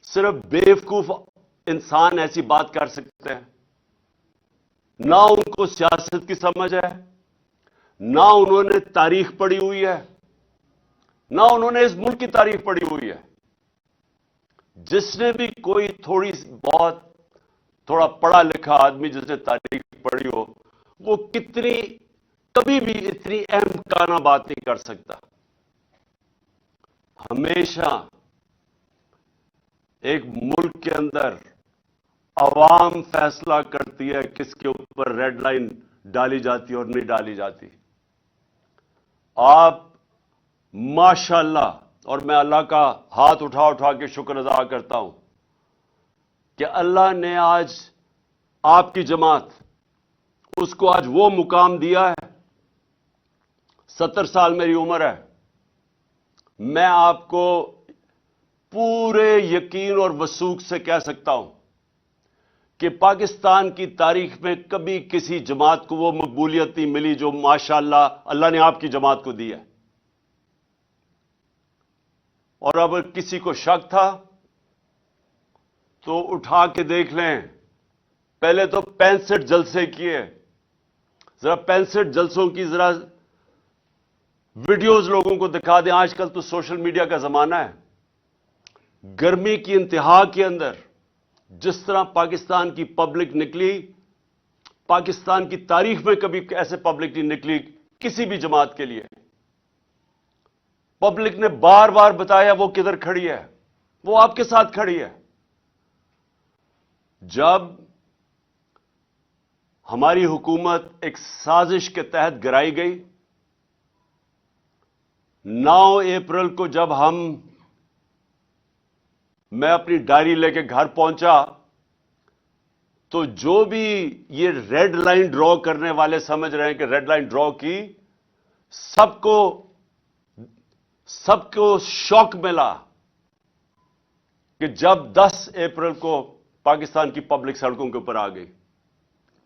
صرف بیوقوف انسان ایسی بات کر سکتے ہیں. نہ ان کو سیاست کی سمجھ ہے، نہ انہوں نے تاریخ پڑھی ہوئی ہے، نہ انہوں نے اس ملک کی تاریخ پڑھی ہوئی ہے. جس نے بھی کوئی تھوڑا پڑھا لکھا آدمی جس نے تاریخ پڑھی ہو، وہ کبھی بھی اتنی اہم کانہ بات نہیں کر سکتا. ہمیشہ ایک ملک کے اندر عوام فیصلہ کرتی ہے کس کے اوپر ریڈ لائن ڈالی جاتی اور نہیں ڈالی جاتی. آپ ماشاءاللہ، اور میں اللہ کا ہاتھ اٹھا کے شکر ادا کرتا ہوں کہ اللہ نے آج آپ کی جماعت، اس کو آج وہ مقام دیا ہے. 70 سال میری عمر ہے. میں آپ کو پورے یقین اور وثوق سے کہہ سکتا ہوں کہ پاکستان کی تاریخ میں کبھی کسی جماعت کو وہ مقبولیت نہیں ملی جو ماشاءاللہ اللہ نے آپ کی جماعت کو دی ہے. اور اگر کسی کو شک تھا تو اٹھا کے دیکھ لیں. پہلے تو 65 جلسے کیے. ذرا 65 جلسوں کی ذرا ویڈیوز لوگوں کو دکھا دیں. آج کل تو سوشل میڈیا کا زمانہ ہے. گرمی کی انتہا کے اندر جس طرح پاکستان کی پبلک نکلی، پاکستان کی تاریخ میں کبھی ایسے پبلک نہیں نکلی کسی بھی جماعت کے لیے. پبلک نے بار بار بتایا وہ کدھر کھڑی ہے، وہ آپ کے ساتھ کھڑی ہے. جب ہماری حکومت ایک سازش کے تحت گرائی گئی، 9 اپریل کو جب میں اپنی ڈائری لے کے گھر پہنچا تو جو بھی یہ ریڈ لائن ڈرا کرنے والے سمجھ رہے ہیں کہ ریڈ لائن ڈرا کی، سب کو شوق ملا کہ جب 10 اپریل کو پاکستان کی پبلک سڑکوں کے اوپر آ گئی.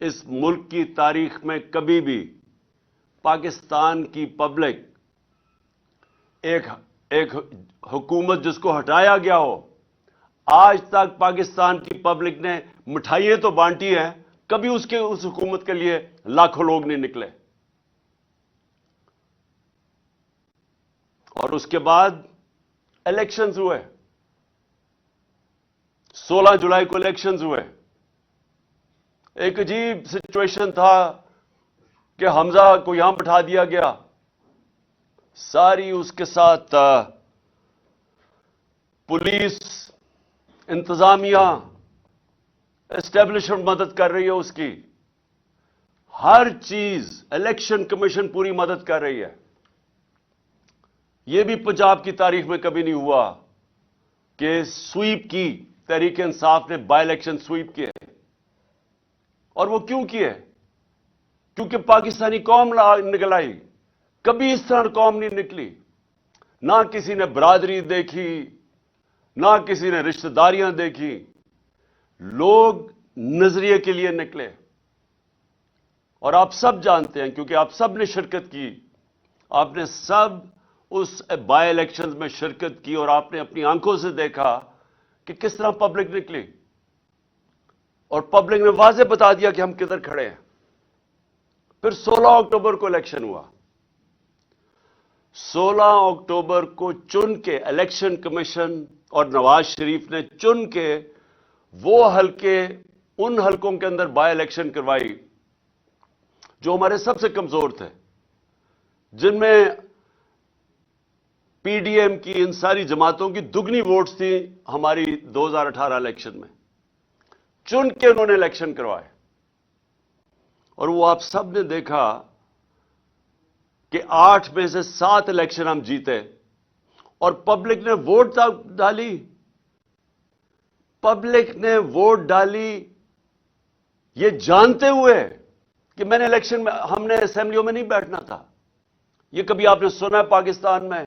اس ملک کی تاریخ میں کبھی بھی پاکستان کی پبلک، ایک حکومت جس کو ہٹایا گیا ہو، آج تک پاکستان کی پبلک نے مٹھائیاں تو بانٹی ہیں، کبھی اس حکومت کے لیے لاکھوں لوگ نہیں نکلے. اور اس کے بعد الیکشنز ہوئے. 16 جولائی کو الیکشنز ہوئے. ایک عجیب سچویشن تھا کہ حمزہ کو یہاں بٹھا دیا گیا. ساری اس کے ساتھ پولیس، انتظامیہ، اسٹیبلشمنٹ مدد کر رہی ہے اس کی. ہر چیز، الیکشن کمیشن پوری مدد کر رہی ہے. یہ بھی پنجاب کی تاریخ میں کبھی نہیں ہوا کہ سویپ کی تحریک انصاف نے بائی الیکشن سویپ کیے. اور وہ کیوں کیے؟ کیونکہ پاکستانی قوم نکل آئی. کبھی اس طرح قوم نہیں نکلی. نہ کسی نے برادری دیکھی، نہ کسی نے رشتہ داریاں دیکھی. لوگ نظریے کے لیے نکلے. اور آپ سب جانتے ہیں کیونکہ آپ سب نے شرکت کی. آپ نے سب اس بائی الیکشنز میں شرکت کی اور آپ نے اپنی آنکھوں سے دیکھا کہ کس طرح پبلک نکلی. اور پبلک نے واضح بتا دیا کہ ہم کدھر کھڑے ہیں. پھر 16 اکتوبر کو الیکشن ہوا. 16 اکتوبر کو چن کے الیکشن کمیشن اور نواز شریف نے چن کے وہ حلقے، ان حلقوں کے اندر بائی الیکشن کروائی جو ہمارے سب سے کمزور تھے، جن میں پی ڈی ایم کی ان ساری جماعتوں کی دگنی ووٹس تھیں ہماری 2018 الیکشن میں. چن کے انہوں نے الیکشن کروائے. اور وہ آپ سب نے دیکھا کہ 8 میں سے 7 الیکشن ہم جیتے. اور پبلک نے ووٹ ڈالی. پبلک نے ووٹ ڈالی یہ جانتے ہوئے کہ میں نے الیکشن میں، ہم نے اسمبلیوں میں نہیں بیٹھنا تھا. یہ کبھی آپ نے سنا ہے پاکستان میں؟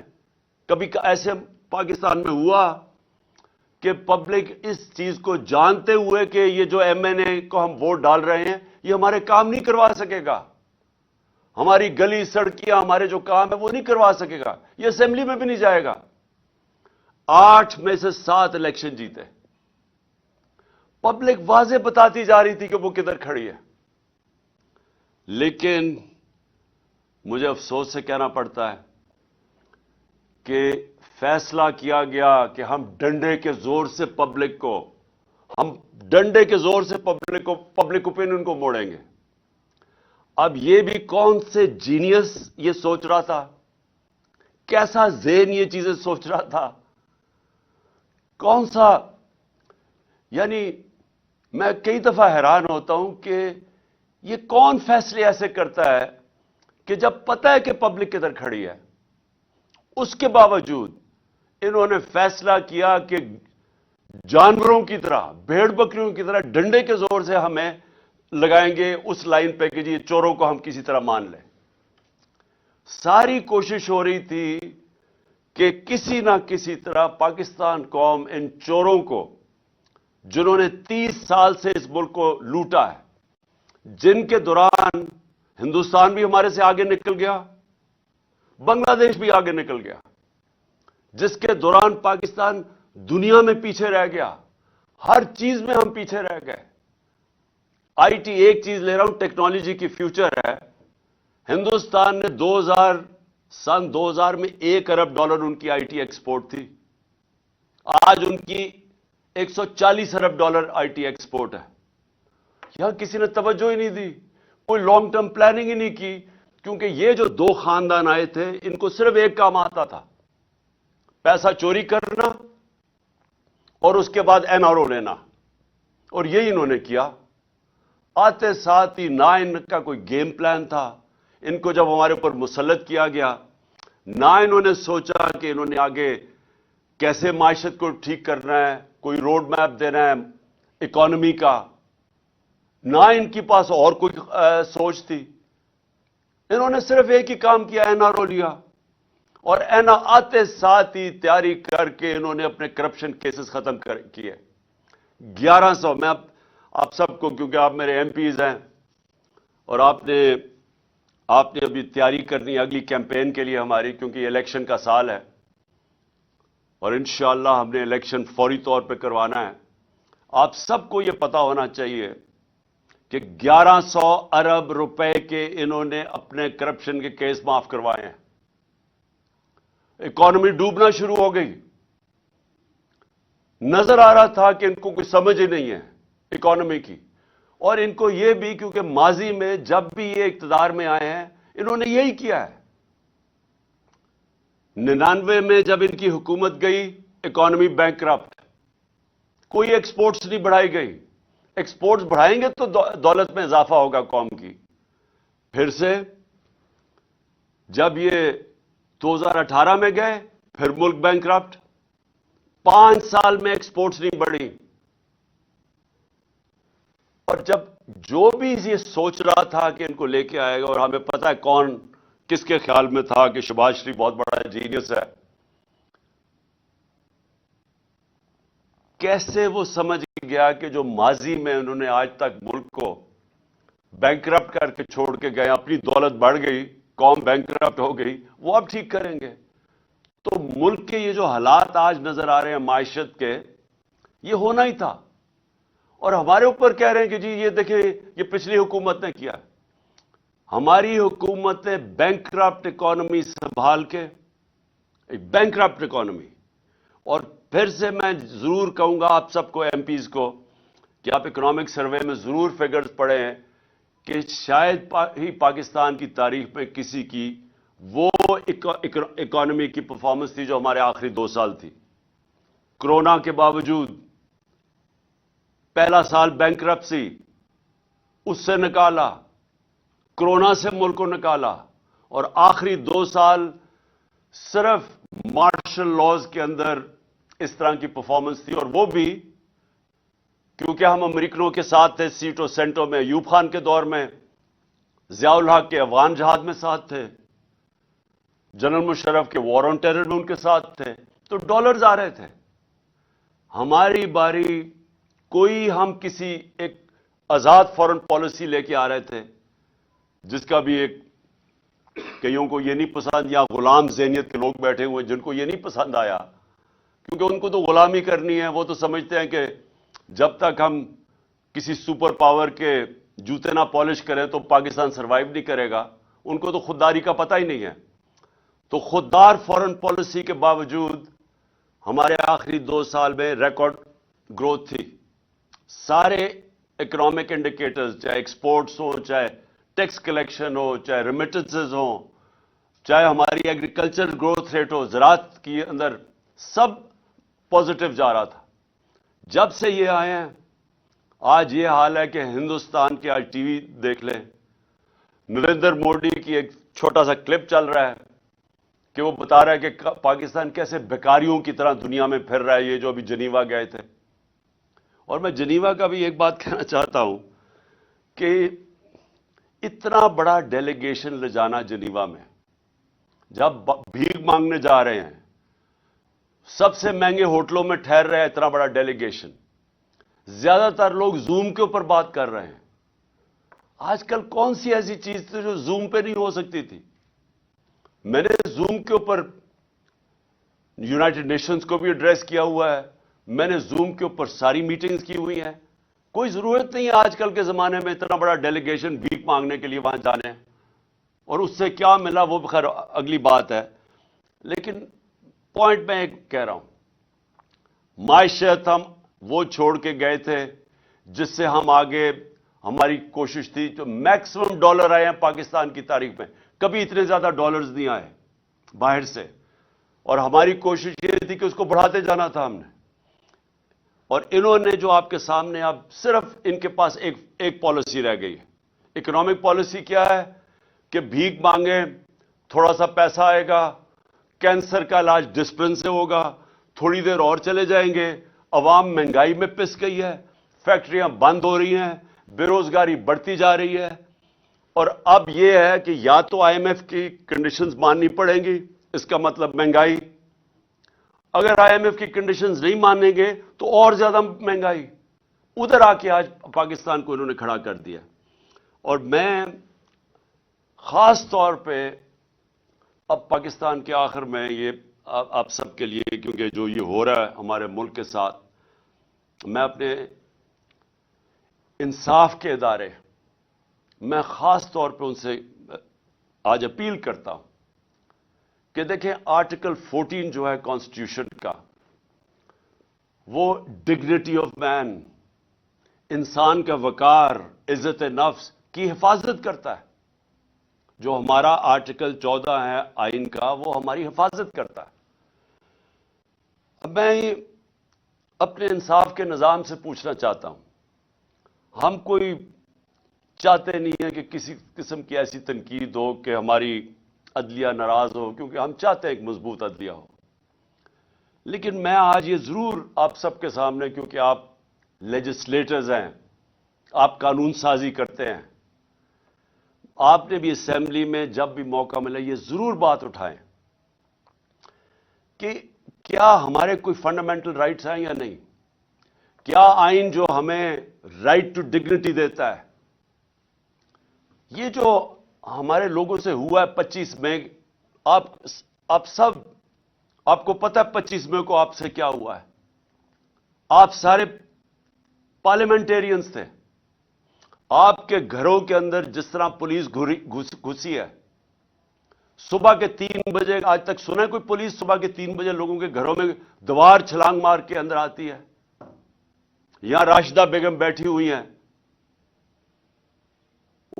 کبھی ایسے پاکستان میں ہوا کہ پبلک اس چیز کو جانتے ہوئے کہ یہ جو ایم این اے کو ہم ووٹ ڈال رہے ہیں یہ ہمارے کام نہیں کروا سکے گا، ہماری گلی سڑکیاں، ہمارے جو کام ہے وہ نہیں کروا سکے گا، یہ اسمبلی میں بھی نہیں جائے گا. 8 میں سے 7 الیکشن جیتے. پبلک واضح بتاتی جا رہی تھی کہ وہ کدھر کھڑی ہے. لیکن مجھے افسوس سے کہنا پڑتا ہے کہ فیصلہ کیا گیا کہ ہم ڈنڈے کے زور سے پبلک اوپینین کو موڑیں گے. اب یہ بھی کون سے جینیس یہ سوچ رہا تھا, کیسا ذہن یہ چیزیں سوچ رہا تھا, کون سا, یعنی میں کئی دفعہ حیران ہوتا ہوں کہ یہ کون فیصلے ایسے کرتا ہے کہ جب پتہ ہے کہ پبلک کدھر کھڑی ہے, اس کے باوجود انہوں نے فیصلہ کیا کہ جانوروں کی طرح, بھیڑ بکریوں کی طرح ڈنڈے کے زور سے ہمیں لگائیں گے اس لائن پہ کہ جی چوروں کو ہم کسی طرح مان لیں. ساری کوشش ہو رہی تھی کہ کسی نہ کسی طرح پاکستان قوم ان چوروں کو, جنہوں نے 30 سال سے اس ملک کو لوٹا ہے, جن کے دوران ہندوستان بھی ہمارے سے آگے نکل گیا, بنگلہ دیش بھی آگے نکل گیا, جس کے دوران پاکستان دنیا میں پیچھے رہ گیا, ہر چیز میں ہم پیچھے رہ گئے. آئی ٹی ایک چیز لے رہا ہوں, ٹیکنالوجی کی فیوچر ہے. ہندوستان نے سن 2000 میں $1 ارب ان کی آئی ٹی ایکسپورٹ تھی. آج ان کی $140 ارب آئی ٹی ایکسپورٹ ہے. یہاں کسی نے توجہ ہی نہیں دی, کوئی لانگ ٹرم پلاننگ ہی نہیں کی, کیونکہ یہ جو 2 خاندان آئے تھے ان کو صرف ایک کام آتا تھا, پیسہ چوری کرنا اور اس کے بعد این آر او لینا, اور یہی انہوں نے کیا. آتے ساتھ ہی نہ ان کا کوئی گیم پلان تھا. ان کو جب ہمارے اوپر مسلط کیا گیا, نہ انہوں نے سوچا کہ انہوں نے آگے کیسے معیشت کو ٹھیک کرنا ہے, کوئی روڈ میپ دینا ہے اکانومی کا, نہ ان کے پاس اور کوئی سوچ تھی. انہوں نے صرف ایک ہی کام کیا, این آر او لیا, اور این آتے ساتھ ہی تیاری کر کے انہوں نے اپنے کرپشن کیسز ختم کیے. 1100, میں آپ سب کو, کیونکہ آپ میرے ایم پیز ہیں اور آپ نے ابھی تیاری کرنی اگلی کیمپین کے لیے ہماری, کیونکہ یہ الیکشن کا سال ہے اور انشاءاللہ ہم نے الیکشن فوری طور پہ کروانا ہے. آپ سب کو یہ پتا ہونا چاہیے کہ 1100 ارب روپے کے انہوں نے اپنے کرپشن کے کیس معاف کروائے ہیں. اکانومی ڈوبنا شروع ہو گئی, نظر آ رہا تھا کہ ان کو کوئی سمجھ ہی نہیں ہے اکانومی کی. اور ان کو یہ بھی, کیونکہ ماضی میں جب بھی یہ اقتدار میں آئے ہیں انہوں نے یہی کیا ہے. 99 میں جب ان کی حکومت گئی, اکانومی بینکرپٹ, کوئی ایکسپورٹس نہیں بڑھائی گئی. ایکسپورٹس بڑھائیں گے تو دولت میں اضافہ ہوگا قوم کی. پھر سے جب یہ 2018 میں گئے, پھر ملک بینکرپٹ. 5 سال میں ایکسپورٹس نہیں بڑھی. اور جب جو بھی یہ سوچ رہا تھا کہ ان کو لے کے آئے گا, اور ہمیں پتا ہے کون کس کے خیال میں تھا کہ شہباز شریف بہت بڑا جینیس ہے, کیسے وہ سمجھ گیا کہ جو ماضی میں انہوں نے آج تک ملک کو بینکرپٹ کر کے چھوڑ کے گئے, اپنی دولت بڑھ گئی, قوم بینکرپٹ ہو گئی, وہ اب ٹھیک کریں گے. تو ملک کے یہ جو حالات آج نظر آ رہے ہیں معیشت کے, یہ ہونا ہی تھا. اور ہمارے اوپر کہہ رہے ہیں کہ جی یہ دیکھیں یہ پچھلی حکومت نے کیا. ہماری حکومت نے بینکرپٹ اکانومی سنبھال کے, ایک بینکرپٹ اکانومی. اور پھر سے میں ضرور کہوں گا آپ سب کو, ایم پیز کو, کہ آپ اکنامک سروے میں ضرور فگرز پڑھیں کہ شاید ہی پاکستان کی تاریخ میں کسی کی وہ اکانومی کی پرفارمنس تھی جو ہمارے آخری 2 سال تھی. کرونا کے باوجود پہلا سال بینکرپسی, اس سے نکالا, کرونا سے ملک کو نکالا, اور آخری 2 سال صرف مارشل لاز کے اندر اس طرح کی پرفارمنس تھی. اور وہ بھی کیونکہ ہم امریکنوں کے ساتھ تھے سیٹوں سینٹوں میں, ایوب خان کے دور میں, ضیاء الحق کے افغان جہاد میں ساتھ تھے, جنرل مشرف کے وار آن ٹیرر میں ان کے ساتھ تھے, تو ڈالرز آ رہے تھے. ہماری باری کوئی, ہم کسی ایک آزاد فورن پالیسی لے کے آ رہے تھے, جس کا بھی ایک کئیوں کو یہ نہیں پسند, یا غلام ذہنیت کے لوگ بیٹھے ہوئے جن کو یہ نہیں پسند آیا, کیونکہ ان کو تو غلامی کرنی ہے. وہ تو سمجھتے ہیں کہ جب تک ہم کسی سپر پاور کے جوتے نہ پالش کریں تو پاکستان سروائیو نہیں کرے گا. ان کو تو خودداری کا پتہ ہی نہیں ہے. تو خوددار فورن پالیسی کے باوجود ہمارے آخری 2 سال میں ریکارڈ گروتھ تھی. سارے اکنامک انڈیکیٹرز، چاہے ایکسپورٹس ہوں، چاہے ٹیکس کلیکشن ہو، چاہے ریمیٹنسز ہوں، چاہے ہماری ایگریکلچر گروتھ ریٹ ہو، زراعت کے اندر، سب پازیٹو جا رہا تھا. جب سے یہ آئے ہیں آج یہ حال ہے کہ ہندوستان کے، آج ٹی وی دیکھ لیں، نریندر مودی کی ایک چھوٹا سا کلپ چل رہا ہے کہ وہ بتا رہا ہے کہ پاکستان کیسے بیکاریوں کی طرح دنیا میں پھر رہا ہے، یہ جو ابھی جنیوا گئے تھے. اور میں جنیوا کا بھی ایک بات کہنا چاہتا ہوں کہ اتنا بڑا ڈیلیگیشن لے جانا جنیوا میں، جب بھیک مانگنے جا رہے ہیں، سب سے مہنگے ہوٹلوں میں ٹھہر رہے ہیں، اتنا بڑا ڈیلیگیشن، زیادہ تر لوگ زوم کے اوپر بات کر رہے ہیں. آج کل کون سی ایسی چیز تھی جو زوم پہ نہیں ہو سکتی تھی؟ میں نے زوم کے اوپر یونائٹڈ نیشنز کو بھی ایڈریس کیا ہوا ہے، میں نے زوم کے اوپر ساری میٹنگز کی ہوئی ہیں. کوئی ضرورت نہیں ہے آج کل کے زمانے میں اتنا بڑا ڈیلیگیشن بھیک مانگنے کے لیے وہاں جانے. اور اس سے کیا ملا وہ خیر اگلی بات ہے. لیکن پوائنٹ میں ایک کہہ رہا ہوں، معیشت ہم وہ چھوڑ کے گئے تھے جس سے ہم آگے، ہماری کوشش تھی. جو میکسیمم ڈالر آئے ہیں پاکستان کی تاریخ میں، کبھی اتنے زیادہ ڈالرز نہیں آئے باہر سے، اور ہماری کوشش یہ تھی کہ اس کو بڑھاتے جانا تھا ہم نے. اور انہوں نے جو آپ کے سامنے، اب صرف ان کے پاس ایک پالیسی رہ گئی ہے. اکنامک پالیسی کیا ہے کہ بھیک مانگے، تھوڑا سا پیسہ آئے گا، کینسر کا علاج ڈسپلن سے ہوگا، تھوڑی دیر اور چلے جائیں گے، عوام مہنگائی میں پس گئی ہے، فیکٹریاں بند ہو رہی ہیں، بے روزگاری بڑھتی جا رہی ہے. اور اب یہ ہے کہ یا تو آئی ایم ایف کی کنڈیشنز ماننی پڑیں گی، اس کا مطلب مہنگائی. اگر آئی ایم ایف کی کنڈیشنز نہیں مانیں گے تو اور زیادہ مہنگائی. ادھر آ کے آج پاکستان کو انہوں نے کھڑا کر دیا. اور میں خاص طور پہ اب پاکستان کے آخر میں یہ آپ سب کے لیے، کیونکہ جو یہ ہو رہا ہے ہمارے ملک کے ساتھ، میں اپنے انصاف کے ادارے، میں خاص طور پہ ان سے آج اپیل کرتا ہوں کہ دیکھیں، آرٹیکل 14 جو ہے کانسٹیٹیوشن کا، وہ ڈگنیٹی آف مین، انسان کا وقار، عزت نفس کی حفاظت کرتا ہے. جو ہمارا آرٹیکل 14 ہے آئین کا، وہ ہماری حفاظت کرتا ہے. اب میں اپنے انصاف کے نظام سے پوچھنا چاہتا ہوں، ہم کوئی چاہتے نہیں ہیں کہ کسی قسم کی ایسی تنقید ہو کہ ہماری عدلیہ ناراض ہو، کیونکہ ہم چاہتے ہیں ایک مضبوط عدلیہ ہو. لیکن میں آج یہ ضرور آپ سب کے سامنے، کیونکہ آپ لیجسلیٹرز ہیں، آپ قانون سازی کرتے ہیں، آپ نے بھی اسمبلی میں جب بھی موقع ملے یہ ضرور بات اٹھائیں کہ کیا ہمارے کوئی فنڈامنٹل رائٹس ہیں یا نہیں. کیا آئین جو ہمیں رائٹ ٹو ڈگنیٹی دیتا ہے، یہ جو ہمارے لوگوں سے ہوا ہے 25 مئی، آپ سب، آپ کو پتہ ہے 25 مئی کو آپ سے کیا ہوا ہے؟ آپ سارے پارلیمنٹیرینز تھے. آپ کے گھروں کے اندر جس طرح پولیس گھسی ہے، صبح کے 3 بجے، آج تک سنا ہے کوئی پولیس صبح کے 3 بجے لوگوں کے گھروں میں دیوار چھلانگ مار کے اندر آتی ہے؟ یہاں راشدہ بیگم بیٹھی ہوئی ہیں،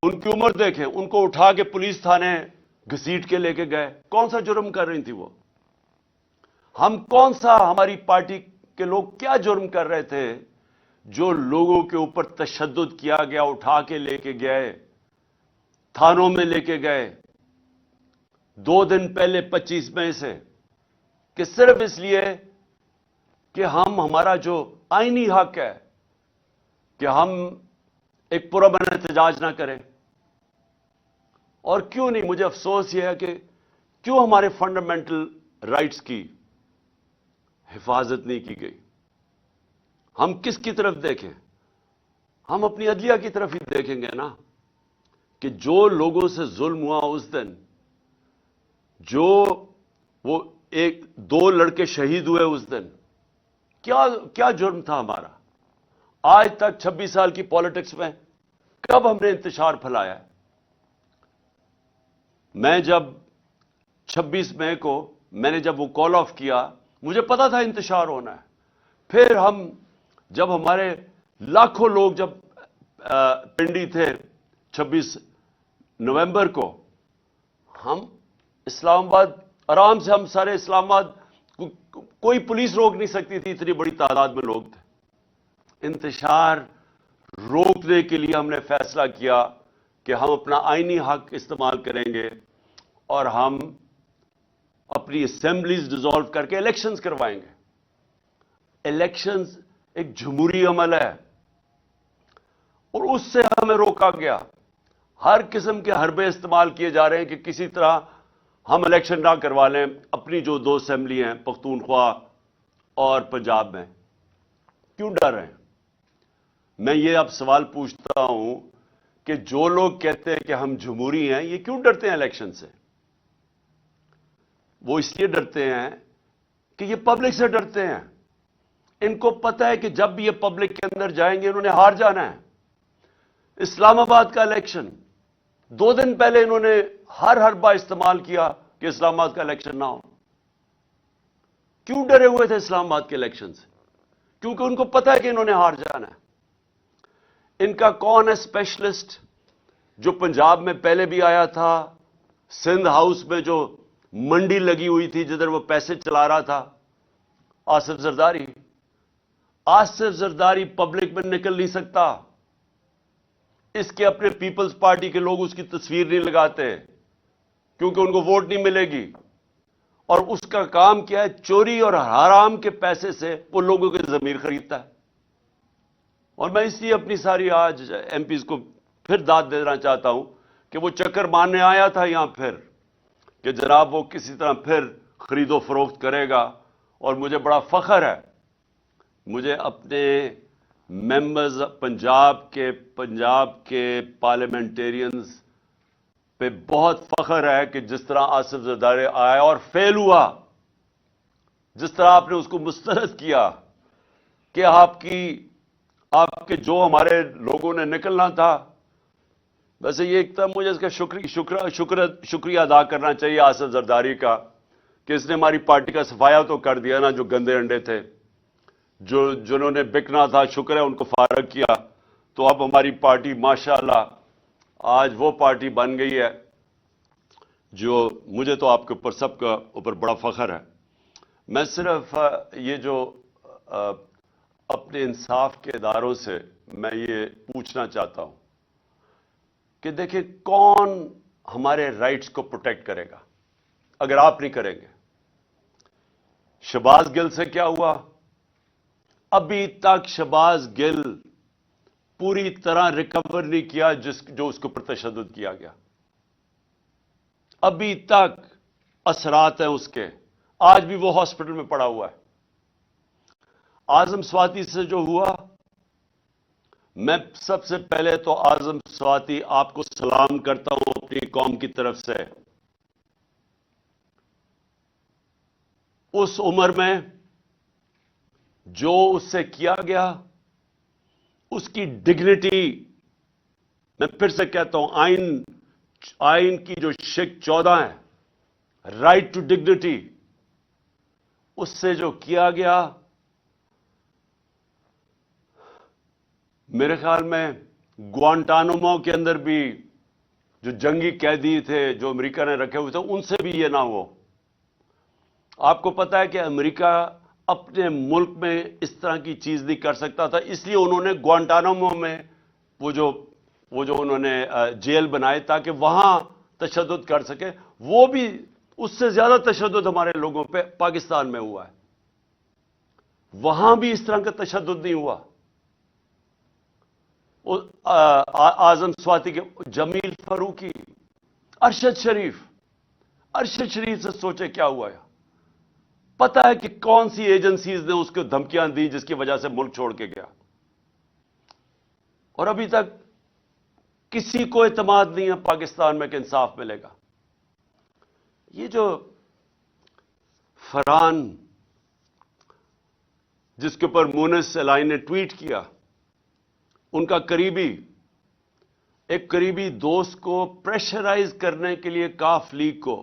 ان کی عمر دیکھیں، ان کو اٹھا کے پولیس تھانے گھسیٹ کے لے کے گئے. کون سا جرم کر رہی تھی وہ؟ ہم کون سا، ہماری پارٹی کے لوگ کیا جرم کر رہے تھے جو لوگوں کے اوپر تشدد کیا گیا، اٹھا کے لے کے گئے، تھانوں میں لے کے گئے 2 دن پہلے 25 مئی سے، کہ صرف اس لیے کہ ہمارا جو آئینی حق ہے کہ ہم ایک پرامن احتجاج نہ کریں. اور کیوں نہیں؟ مجھے افسوس یہ ہے کہ کیوں ہمارے فنڈامنٹل رائٹس کی حفاظت نہیں کی گئی. ہم کس کی طرف دیکھیں؟ ہم اپنی عدلیہ کی طرف ہی دیکھیں گے نا، کہ جو لوگوں سے ظلم ہوا اس دن، جو وہ 2 لڑکے شہید ہوئے اس دن، کیا جرم تھا ہمارا؟ آج تک 26 سال کی پالیٹکس میں کب ہم نے انتشار پھیلایا ہے؟ میں جب 26 مئی کو میں نے جب وہ کال آف کیا، مجھے پتا تھا انتشار ہونا ہے. پھر جب ہمارے لاکھوں لوگ جب پنڈی تھے 26 نومبر کو، ہم اسلام آباد آرام سے، ہم سارے اسلام آباد، کوئی پولیس روک نہیں سکتی تھی، اتنی بڑی تعداد میں لوگ تھے. انتشار روکنے کے لیے ہم نے فیصلہ کیا کہ ہم اپنا آئینی حق استعمال کریں گے اور ہم اپنی اسمبلیز ڈیزالو کر کے الیکشنز کروائیں گے. الیکشنز ایک جمہوری عمل ہے اور اس سے ہمیں روکا گیا. ہر قسم کے حربے استعمال کیے جا رہے ہیں کہ کسی طرح ہم الیکشن نہ کروا لیں اپنی جو 2 اسمبلی ہیں پختونخوا اور پنجاب میں. کیوں ڈر رہے ہیں؟ میں یہ اب سوال پوچھتا ہوں کہ جو لوگ کہتے ہیں کہ ہم جمہوری ہیں، یہ کیوں ڈرتے ہیں الیکشن سے؟ وہ اس لیے ڈرتے ہیں کہ یہ پبلک سے ڈرتے ہیں. ان کو پتا ہے کہ جب بھی یہ پبلک کے اندر جائیں گے انہوں نے ہار جانا ہے. اسلام آباد کا الیکشن 2 دن پہلے انہوں نے ہر حربہ استعمال کیا کہ اسلام آباد کا الیکشن نہ ہو. کیوں ڈرے ہوئے تھے اسلام آباد کے الیکشن سے؟ کیونکہ ان کو پتا ہے کہ انہوں نے ہار جانا ہے. ان کا کون ہے اسپیشلسٹ جو پنجاب میں پہلے بھی آیا تھا؟ سندھ ہاؤس میں جو منڈی لگی ہوئی تھی جدھر وہ پیسے چلا رہا تھا، آصف زرداری. آصف زرداری پبلک میں نکل نہیں سکتا. اس کے اپنے پیپلز پارٹی کے لوگ اس کی تصویر نہیں لگاتے کیونکہ ان کو ووٹ نہیں ملے گی. اور اس کا کام کیا ہے؟ چوری اور حرام کے پیسے سے وہ لوگوں کی ضمیر خریدتا ہے. اور میں اس لیے اپنی ساری آج ایم پیز کو پھر داد دینا چاہتا ہوں کہ وہ چکر مارنے آیا تھا یہاں پھر کہ جناب وہ کسی طرح پھر خرید و فروخت کرے گا. اور مجھے بڑا فخر ہے، مجھے اپنے ممبرز پنجاب کے پارلیمنٹیرینز پہ بہت فخر ہے کہ جس طرح آصف زرداری آیا اور فیل ہوا، جس طرح آپ نے اس کو مسترد کیا کہ آپ کے جو ہمارے لوگوں نے نکلنا تھا. ویسے یہ ایک طرح مجھے اس کا شکریہ ادا کرنا چاہیے آصف زرداری کا کہ اس نے ہماری پارٹی کا صفایا تو کر دیا نا. جو گندے انڈے تھے، جنہوں نے بکنا تھا، شکر ہے ان کو فارغ کیا. تو اب ہماری پارٹی ماشاءاللہ آج وہ پارٹی بن گئی ہے جو مجھے تو آپ کے اوپر سب کا اوپر بڑا فخر ہے. میں صرف یہ جو اپنے انصاف کے اداروں سے میں یہ پوچھنا چاہتا ہوں کہ دیکھیں کون ہمارے رائٹس کو پروٹیکٹ کرے گا اگر آپ نہیں کریں گے؟ شہباز گل سے کیا ہوا؟ ابھی تک شہباز گل پوری طرح ریکور نہیں کیا جو اس کے اوپر تشدد کیا گیا. ابھی تک اثرات ہیں اس کے. آج بھی وہ ہاسپٹل میں پڑا ہوا ہے. اعظم سواتی سے جو ہوا، میں سب سے پہلے تو اعظم سواتی آپ کو سلام کرتا ہوں اپنی قوم کی طرف سے. اس عمر میں جو اس سے کیا گیا، اس کی ڈگنیٹی، میں پھر سے کہتا ہوں آئین کی جو شک 14 ہے، رائٹ ٹو ڈگنیٹی، اس سے جو کیا گیا، میرے خیال میں گوانٹانامو کے اندر بھی جو جنگی قیدی تھے جو امریکہ نے رکھے ہوئے تھے، ان سے بھی یہ نہ ہو. آپ کو پتا ہے کہ امریکہ اپنے ملک میں اس طرح کی چیز نہیں کر سکتا تھا، اس لیے انہوں نے گوانٹانامو میں وہ جو انہوں نے جیل بنائے تاکہ وہاں تشدد کر سکے. وہ بھی اس سے زیادہ تشدد ہمارے لوگوں پہ پاکستان میں ہوا ہے. وہاں بھی اس طرح کا تشدد نہیں ہوا. اعظم سواتی کے جمیل فاروقی، ارشد شریف سے سوچے کیا ہوا ہے. پتا ہے کہ کون سی ایجنسیز نے اس کو دھمکیاں دی جس کی وجہ سے ملک چھوڑ کے گیا. اور ابھی تک کسی کو اعتماد نہیں ہے پاکستان میں کہ انصاف ملے گا. یہ جو فرحان جس کے اوپر مونس الائن نے ٹویٹ کیا ان کا ایک قریبی دوست کو پریشرائز کرنے کے لیے کاف لیگ کو،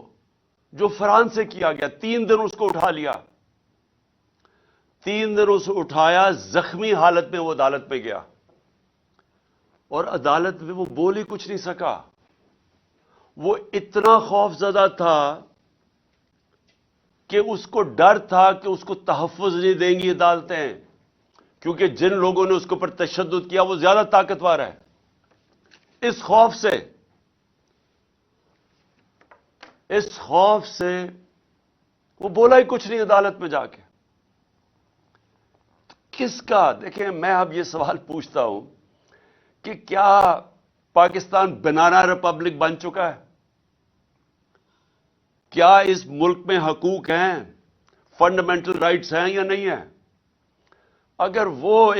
جو فرانس سے کیا گیا، 3 دن اس کو اٹھا لیا، 3 دن اسے اٹھایا، زخمی حالت میں وہ عدالت میں گیا، اور عدالت میں وہ بول ہی کچھ نہیں سکا۔ وہ اتنا خوف زدہ تھا کہ اس کو ڈر تھا کہ اس کو تحفظ نہیں دیں گی عدالتیں، کیونکہ جن لوگوں نے اس کے اوپر تشدد کیا وہ زیادہ طاقتور ہے۔ اس خوف سے وہ بولا ہی کچھ نہیں عدالت میں جا کے۔ کس کا؟ دیکھیں، میں اب یہ سوال پوچھتا ہوں کہ کیا پاکستان بنانا ریپبلک بن چکا ہے؟ کیا اس ملک میں حقوق ہیں، فنڈامنٹل رائٹس ہیں یا نہیں ہیں؟ اگر وہ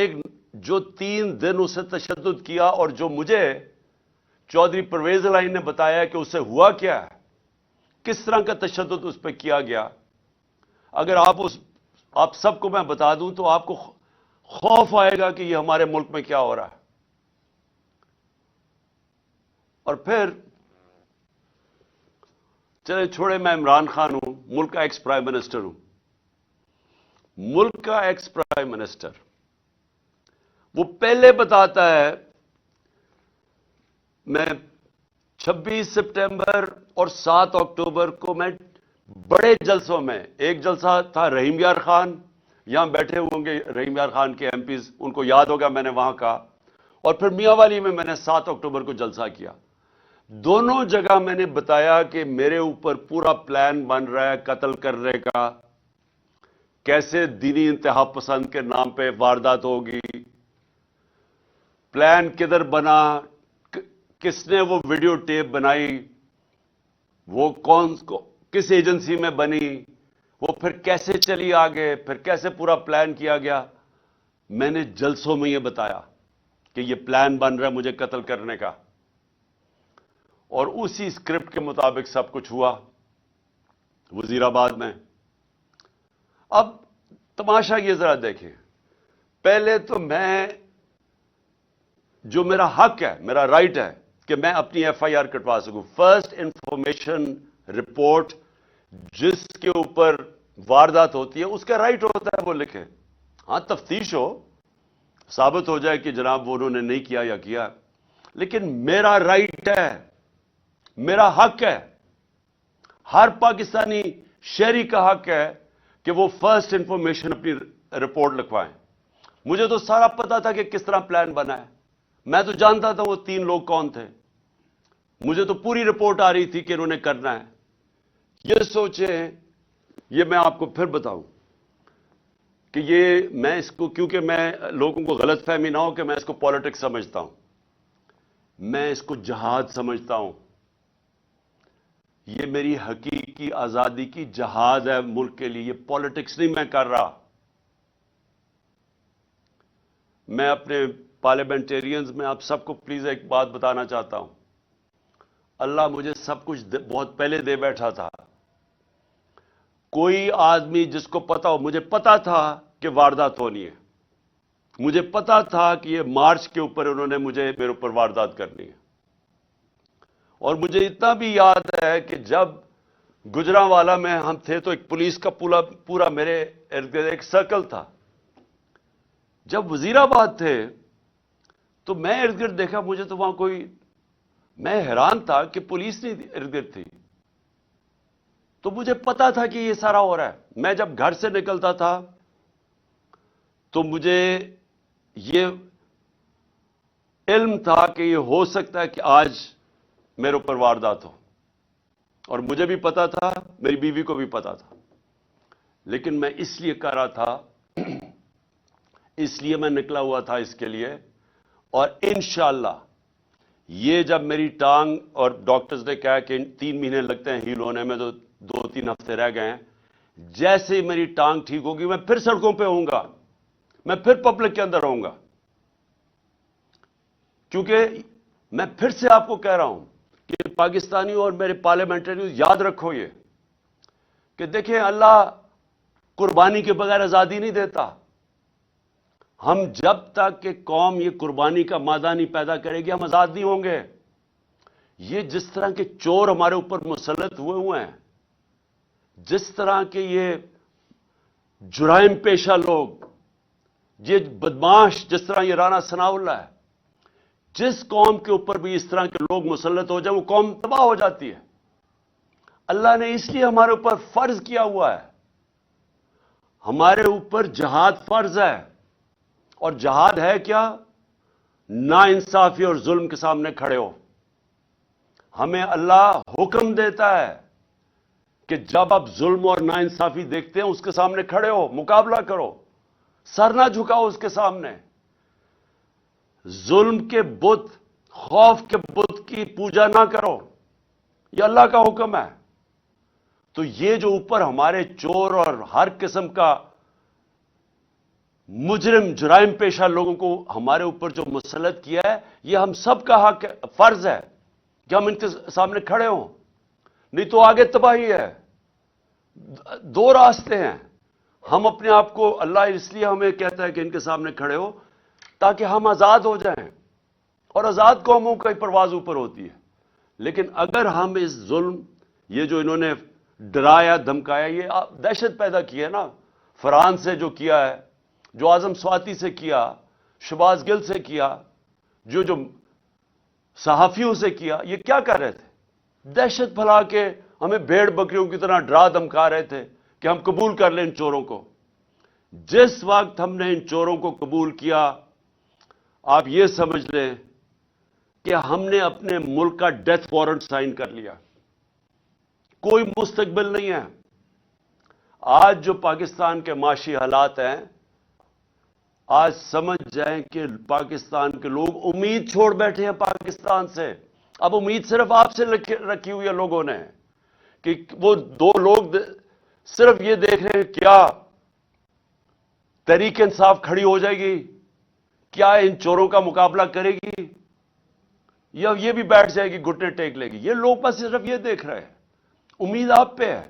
جو 3 دن اسے تشدد کیا، اور جو مجھے چودھری پرویز الہی نے بتایا کہ اسے ہوا کیا ہے، کس طرح کا تشدد اس پہ کیا گیا، اگر آپ سب کو میں بتا دوں تو آپ کو خوف آئے گا کہ یہ ہمارے ملک میں کیا ہو رہا ہے۔ اور پھر چلے چھوڑے، میں عمران خان ہوں، ملک کا ایکس پرائم منسٹر ہوں۔ ملک کا ایکس پرائم منسٹر وہ پہلے بتاتا ہے، میں 26 سپٹمبر اور 7 اکتوبر کو میں بڑے جلسوں میں، ایک جلسہ تھا رحیم یار خان، یہاں بیٹھے ہوں گے رحیم یار خان کے ایم پیز، ان کو یاد ہوگا میں نے وہاں کہا، اور پھر میاں والی میں نے 7 اکتوبر کو جلسہ کیا۔ دونوں جگہ میں نے بتایا کہ میرے اوپر پورا پلان بن رہا ہے قتل کرنے کا، کیسے دینی انتہا پسند کے نام پہ واردات ہوگی، پلان کدھر بنا، کس نے وہ ویڈیو ٹیپ بنائی، وہ کس ایجنسی میں بنی، وہ پھر کیسے چلی آگے، پھر کیسے پورا پلان کیا گیا۔ میں نے جلسوں میں یہ بتایا کہ یہ پلان بن رہا ہے مجھے قتل کرنے کا، اور اسی اسکرپٹ کے مطابق سب کچھ ہوا وزیر آباد میں۔ اب تماشا یہ ذرا دیکھیں، پہلے تو جو میرا حق ہے، میرا رائٹ ہے کہ میں اپنی ایف آئی آر کٹوا سکوں، فرسٹ انفارمیشن رپورٹ جس کے اوپر واردات ہوتی ہے اس کا رائٹ ہوتا ہے وہ لکھے۔ ہاں تفتیش ہو، ثابت ہو جائے کہ جناب وہ انہوں نے نہیں کیا یا کیا، لیکن میرا رائٹ ہے، میرا حق ہے، ہر پاکستانی شہری کا حق ہے کہ وہ فرسٹ انفارمیشن اپنی رپورٹ لکھوائیں۔ مجھے تو سارا پتا تھا کہ کس طرح پلان بنا ہے، میں تو جانتا تھا وہ 3 لوگ کون تھے، مجھے تو پوری رپورٹ آ رہی تھی کہ انہوں نے کرنا ہے۔ یہ سوچیں، یہ میں آپ کو پھر بتاؤں کہ میں اس کو، کیونکہ میں لوگوں کو غلط فہمی نہ ہو کہ میں اس کو پالیٹکس سمجھتا ہوں، میں اس کو جہاد سمجھتا ہوں۔ یہ میری حقیقی آزادی کی جہاد ہے ملک کے لیے، یہ پالیٹکس نہیں میں کر رہا۔ میں اپنے پارلیمنٹیرینز میں آپ سب کو پلیز ایک بات بتانا چاہتا ہوں، اللہ مجھے سب کچھ بہت پہلے دے بیٹھا تھا۔ کوئی آدمی جس کو پتا ہو، مجھے پتا تھا کہ واردات ہونی ہے، مجھے پتا تھا کہ یہ مارچ کے اوپر انہوں نے میرے اوپر واردات کرنی ہے، اور مجھے اتنا بھی یاد ہے کہ جب گجرانوالا میں ہم تھے تو ایک پولیس کا پورا میرے ارد گرد ایک سرکل تھا۔ جب وزیر آباد تھے تو میں ارد گرد دیکھا، مجھے تو وہاں میں حیران تھا کہ پولیس نہیں ارد گرد تھی، تو مجھے پتا تھا کہ یہ سارا ہو رہا ہے۔ میں جب گھر سے نکلتا تھا تو مجھے یہ علم تھا کہ یہ ہو سکتا ہے کہ آج میرے اوپر واردات ہو، اور مجھے بھی پتا تھا، میری بیوی کو بھی پتا تھا، لیکن میں اس لیے کر رہا تھا، اس لیے میں نکلا ہوا تھا اس کے لیے، اور انشاءاللہ یہ جب میری ٹانگ، اور ڈاکٹرز نے کہا کہ 3 مہینے لگتے ہیں ہیل ہونے میں، تو 2-3 ہفتے رہ گئے ہیں، جیسے ہی میری ٹانگ ٹھیک ہوگی میں پھر سڑکوں پہ ہوں گا، میں پھر پبلک کے اندر رہوں گا، کیونکہ میں پھر سے آپ کو کہہ رہا ہوں کہ پاکستانیوں اور میرے پارلیمنٹریوں یاد رکھو یہ کہ دیکھیں، اللہ قربانی کے بغیر آزادی نہیں دیتا۔ ہم جب تک کہ قوم یہ قربانی کا مادہ نہیں پیدا کرے گی ہم آزاد نہیں ہوں گے. یہ جس طرح کے چور ہمارے اوپر مسلط ہوئے ہیں, جس طرح کے یہ جرائم پیشہ لوگ, یہ بدماش, جس طرح یہ رانا ثناء اللہ ہے, جس قوم کے اوپر بھی اس طرح کے لوگ مسلط ہو جائیں وہ قوم تباہ ہو جاتی ہے. اللہ نے اس لیے ہمارے اوپر فرض کیا ہوا ہے, ہمارے اوپر جہاد فرض ہے. اور جہاد ہے کیا؟ نا انصافی اور ظلم کے سامنے کھڑے ہو. ہمیں اللہ حکم دیتا ہے کہ جب آپ ظلم اور نا انصافی دیکھتے ہیں اس کے سامنے کھڑے ہو, مقابلہ کرو, سر نہ جھکاؤ اس کے سامنے. ظلم کے بت, خوف کے بت کی پوجا نہ کرو, یہ اللہ کا حکم ہے. تو یہ جو اوپر ہمارے چور اور ہر قسم کا مجرم جرائم پیشہ لوگوں کو ہمارے اوپر جو مسلط کیا ہے, یہ ہم سب کا حق فرض ہے کہ ہم ان کے سامنے کھڑے ہوں, نہیں تو آگے تباہی ہے. دو راستے ہیں. ہم اپنے آپ کو, اللہ اس لیے ہمیں کہتا ہے کہ ان کے سامنے کھڑے ہو تاکہ ہم آزاد ہو جائیں, اور آزاد قوموں کا پرواز اوپر ہوتی ہے. لیکن اگر ہم اس ظلم, یہ جو انہوں نے ڈرایا دھمکایا, یہ دہشت پیدا کی ہے نا, فرحان سے جو کیا ہے, جو اعظم سواتی سے کیا, شباز گل سے کیا, جو صحافیوں سے کیا, یہ کیا کر رہے تھے؟ دہشت پھیلا کے ہمیں بھیڑ بکریوں کی طرح ڈرا دھمکا رہے تھے کہ ہم قبول کر لیں ان چوروں کو. جس وقت ہم نے ان چوروں کو قبول کیا, آپ یہ سمجھ لیں کہ ہم نے اپنے ملک کا ڈیتھ وارنٹ سائن کر لیا. کوئی مستقبل نہیں ہے. آج جو پاکستان کے معاشی حالات ہیں, آج سمجھ جائیں کہ پاکستان کے لوگ امید چھوڑ بیٹھے ہیں پاکستان سے. اب امید صرف آپ سے رکھی ہوئی ہے لوگوں نے, کہ وہ دو لوگ صرف یہ دیکھ رہے ہیں کیا تحریک انصاف کھڑی ہو جائے گی, کیا ان چوروں کا مقابلہ کرے گی, یا یہ بھی بیٹھ جائے گی گھٹنے ٹیک لے گی. یہ لوگ بس صرف یہ دیکھ رہے ہیں. امید آپ پہ ہے.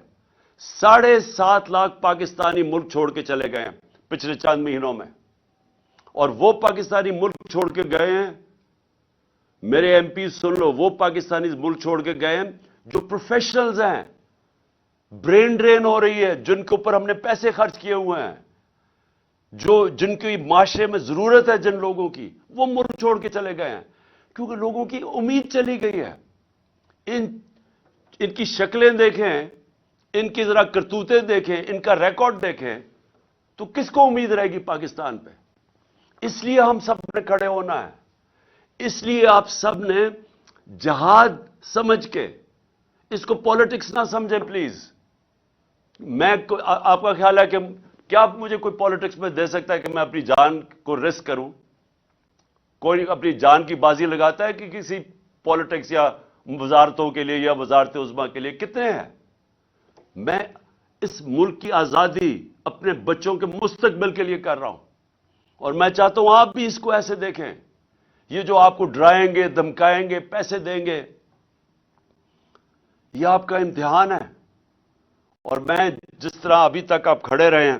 7.5 لاکھ پاکستانی ملک چھوڑ کے چلے گئے ہیں پچھلے چند مہینوں میں, اور وہ پاکستانی ملک چھوڑ کے گئے ہیں, میرے ایم پی سن لو, وہ پاکستانی ملک چھوڑ کے گئے ہیں جو پروفیشنلز ہیں, برین ڈرین ہو رہی ہے, جن کے اوپر ہم نے پیسے خرچ کیے ہوئے ہیں, جن کی معاشرے میں ضرورت ہے جن لوگوں کی, وہ ملک چھوڑ کے چلے گئے ہیں کیونکہ لوگوں کی امید چلی گئی ہے. ان کی شکلیں دیکھیں, ان کی ذرا کرتوتیں دیکھیں, ان کا ریکارڈ دیکھیں, تو کس کو امید رہے گی پاکستان پہ؟ اس لیے ہم سب نے کھڑے ہونا ہے. اس لیے آپ سب نے جہاد سمجھ کے, اس کو پالیٹکس نہ سمجھیں پلیز. آپ کا خیال ہے کہ کیا مجھے کوئی پالیٹکس میں دے سکتا ہے کہ میں اپنی جان کو رسک کروں؟ کوئی اپنی جان کی بازی لگاتا ہے کہ کسی پالیٹکس یا وزارتوں کے لیے یا وزارت عظمیٰ کے لیے؟ کتنے ہیں؟ میں اس ملک کی آزادی اپنے بچوں کے مستقبل کے لیے کر رہا ہوں, اور میں چاہتا ہوں آپ بھی اس کو ایسے دیکھیں. یہ جو آپ کو ڈرائیں گے, دھمکائیں گے, پیسے دیں گے, یہ آپ کا امتحان ہے. اور میں جس طرح ابھی تک آپ کھڑے رہے ہیں,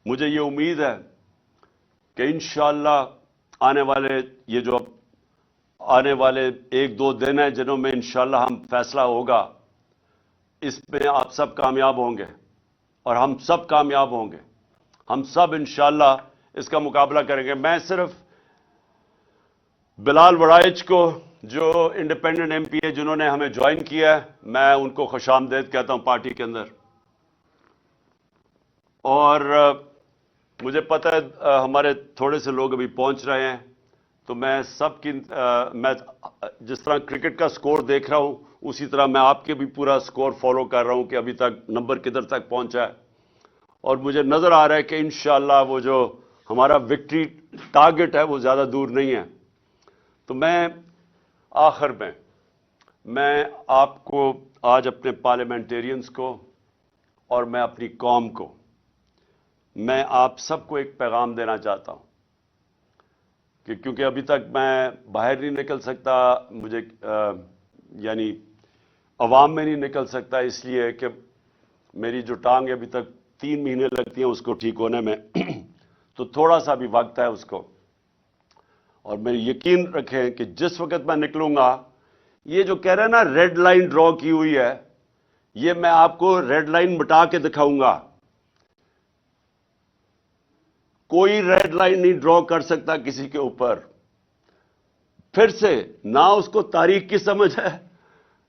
مجھے یہ امید ہے کہ انشاءاللہ آنے والے 1-2 دن ہیں جنہوں میں انشاءاللہ ہم فیصلہ ہوگا, اس میں آپ سب کامیاب ہوں گے اور ہم سب کامیاب ہوں گے. ہم سب انشاءاللہ اس کا مقابلہ کریں گے. میں صرف بلال وڑائچ کو, جو انڈیپینڈنٹ ایم پی ہے جنہوں نے ہمیں جوائن کیا ہے, میں ان کو خوش آمدید کہتا ہوں پارٹی کے اندر. اور مجھے پتہ ہے ہمارے تھوڑے سے لوگ ابھی پہنچ رہے ہیں, تو میں سب کی, میں جس طرح کرکٹ کا سکور دیکھ رہا ہوں اسی طرح میں آپ کے بھی پورا سکور فالو کر رہا ہوں کہ ابھی تک نمبر کدھر تک پہنچا ہے. اور مجھے نظر آ رہا ہے کہ انشاءاللہ وہ جو ہمارا وکٹری ٹارگٹ ہے وہ زیادہ دور نہیں ہے. تو میں آخر میں آپ کو آج اپنے پارلیمنٹیرینز کو اور میں اپنی قوم کو, میں آپ سب کو ایک پیغام دینا چاہتا ہوں کہ کیونکہ ابھی تک میں باہر نہیں نکل سکتا, مجھے یعنی عوام میں نہیں نکل سکتا, اس لیے کہ میری جو ٹانگ ابھی تک 3 مہینے لگتی ہیں اس کو ٹھیک ہونے میں. تو تھوڑا سا بھی وقت ہے اس کو. اور میں یقین رکھیں کہ جس وقت میں نکلوں گا, یہ جو کہہ رہے ہیں نا ریڈ لائن ڈرا کی ہوئی ہے, یہ میں آپ کو ریڈ لائن مٹا کے دکھاؤں گا. کوئی ریڈ لائن نہیں ڈرا کر سکتا کسی کے اوپر. پھر سے نہ اس کو تاریخ کی سمجھ ہے,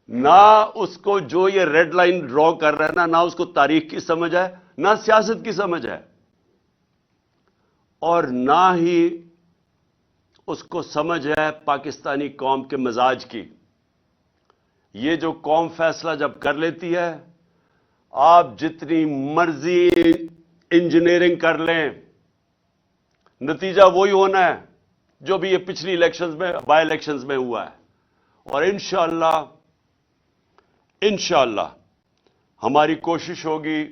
نہ اس کو جو یہ ریڈ لائن ڈرا کر رہا ہے نا, نہ اس کو تاریخ کی سمجھ ہے, نہ سیاست کی سمجھ ہے, اور نہ ہی اس کو سمجھ ہے پاکستانی قوم کے مزاج کی. یہ جو قوم فیصلہ جب کر لیتی ہے, آپ جتنی مرضی انجینئرنگ کر لیں, نتیجہ وہی ہونا ہے جو بھی یہ پچھلی الیکشنز میں, بائی الیکشنز میں ہوا ہے. اور انشاءاللہ ہماری کوشش ہوگی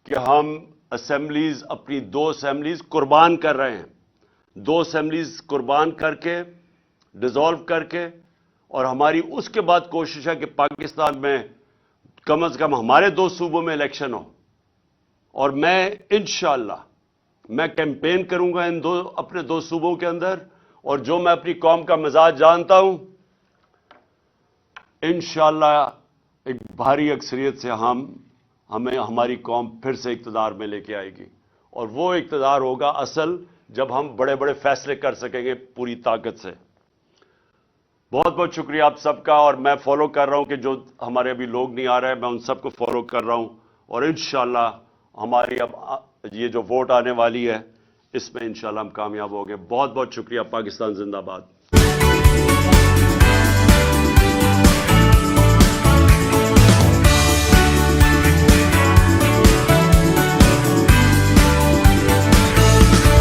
کہ ہم اسمبلیز, اپنی 2 اسمبلیز قربان کر رہے ہیں, 2 اسمبلیز قربان کر کے, ڈیزالو کر کے, اور ہماری اس کے بعد کوشش ہے کہ پاکستان میں کم از کم ہمارے 2 صوبوں میں الیکشن ہو. اور میں انشاءاللہ میں کیمپین کروں گا اپنے 2 صوبوں کے اندر, اور جو میں اپنی قوم کا مزاج جانتا ہوں, انشاءاللہ ایک بھاری اکثریت سے ہمیں ہماری قوم پھر سے اقتدار میں لے کے آئے گی. اور وہ اقتدار ہوگا اصل جب ہم بڑے بڑے فیصلے کر سکیں گے پوری طاقت سے. بہت بہت شکریہ آپ سب کا. اور میں فالو کر رہا ہوں کہ جو ہمارے ابھی لوگ نہیں آ رہے ہیں, میں ان سب کو فالو کر رہا ہوں. اور انشاءاللہ ہماری اب یہ جو ووٹ آنے والی ہے, اس میں انشاءاللہ ہم کامیاب ہوں گے. بہت بہت شکریہ. پاکستان زندہ باد.